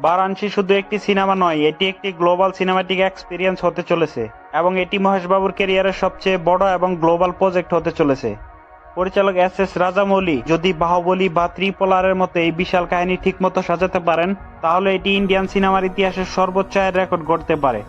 বারাণসী শুধু একটি সিনেমা নয়, এটি একটি গ্লোবাল সিনেমাটিক এক্সপিরিয়েন্স হতে চলেছে এবং এটি মহেশ বাবুর ক্যারিয়ারের সবচেয়ে বড় এবং গ্লোবাল প্রজেক্ট হতে চলেছে। পরিচালক এস রাজামৌলি যদি বাহুবলী বা ত্রিপোলারের মতো এই বিশাল কাহিনী ঠিকমতো সাজাতে পারেন, তাহলে এটি ইন্ডিয়ান সিনেমার ইতিহাসের সর্বোচ্চ আয়ের রেকর্ড গড়তে পারে।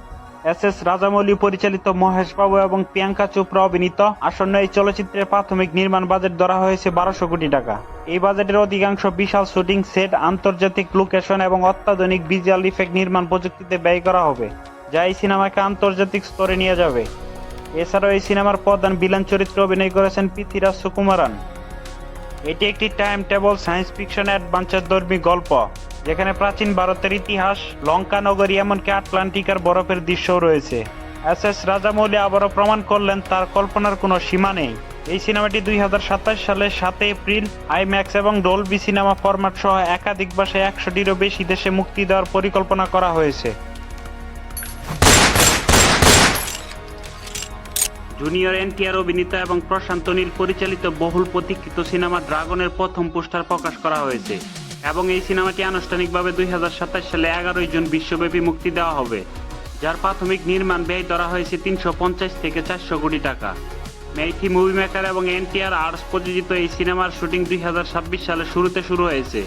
এস রাজামৌলি পরিচালিত মহেশ বাবু এবং প্রিয়াঙ্কা চোপড়া অভিনীত আসন্ন এই চলচ্চিত্রের প্রাথমিক নির্মাণ বাজেট ধরা হয়েছে 1200 কোটি টাকা। এই বাজেটের অধিকাংশ বিশাল শুটিং সেট, আন্তর্জাতিক লোকেশন এবং অত্যাধুনিক ভিজুয়াল ইফেক্ট নির্মাণ প্রযুক্তিতে ব্যয় করা হবে, যা এই সিনেমাকে আন্তর্জাতিক স্তরে নিয়ে যাবে। এছাড়াও এই সিনেমার প্রধান ভিলেন চরিত্রে অভিনয় করেছেন পৃথ্বীরাজ সুকুমারান। এটি একটি time table science fiction adventure ধর্মী গল্প, যেখানে প্রাচীন ভারতের ইতিহাস, লঙ্কা নগরী, এমনকি আটলান্টিকার বরফের দৃশ্যও রয়েছে। এস রাজামৌলি আবারও প্রমাণ করলেন তার কল্পনার কোনো সীমা নেই। এই সিনেমাটি 2027 সালের 7 এপ্রিল আইম্যাক্স এবং ডলবি সিনেমা ফরম্যাট সহ একাধিক ভাষায় 100টিরও বেশি দেশে মুক্তি দেওয়ার পরিকল্পনা করা হয়েছে। জুনিয়র এনটিআর অভিনীত এবং প্রশান্ত নীল পরিচালিত বহুল প্রতীক্ষিত সিনেমা ড্রাগনের প্রথম পোস্টার প্রকাশ করা হয়েছে এবং এই সিনেমাটি আনুষ্ঠানিকভাবে 2027 সালে 11 জুন বিশ্বব্যাপী মুক্তি দেওয়া হবে, যার প্রাথমিক নির্মাণ ব্যয় ধরা হয়েছে 350 থেকে 400 কোটি টাকা। মেইথি মুভি মেকার এবং এনটিআর আর্টস প্রযোজিত এই সিনেমার শুটিং 2026 সালের শুরুতে শুরু হয়েছে।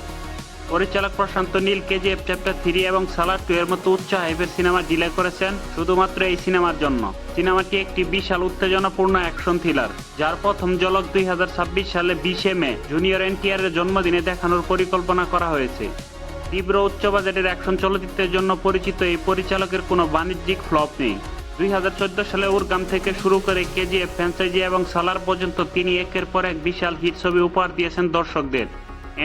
পরিচালক প্রশান্ত নীল কেজিএফ চ্যাপ্টার 3 এবং সালার 2 এর মতো উচ্চ হাইপের সিনেমা ডিলে করেছেন শুধুমাত্র এই সিনেমার জন্য। সিনেমাটি একটি বিশাল উত্তেজনাপূর্ণ অ্যাকশন থ্রিলার, যার প্রথম ঝলক 2026 সালে 20 মে জুনিয়র এনটিআর এর জন্মদিনে দেখানোর পরিকল্পনা করা হয়েছে। তীব্র উচ্চ বাজেটের অ্যাকশন চলচ্চিত্রের জন্য পরিচিত এই পরিচালকের কোনো বাণিজ্যিক ফ্লপ নেই। 2014 সালে উরগাম থেকে শুরু করে কেজিএফ ফ্র্যাঞ্চাইজি এবং সালার পর্যন্ত তিনি একের পর এক বিশাল হিট ছবি উপহার দিয়েছেন দর্শকদের।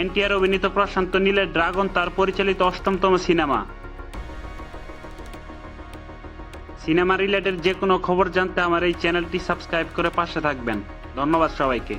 এনটিআর অভিনীত প্রশান্ত নীলের ড্রাগন তার পরিচালিত 8তম সিনেমা। সিনেমা রিলেটেড যে কোনো খবর জানতে আমার এই চ্যানেলটি সাবস্ক্রাইব করে পাশে থাকবেন। ধন্যবাদ সবাইকে।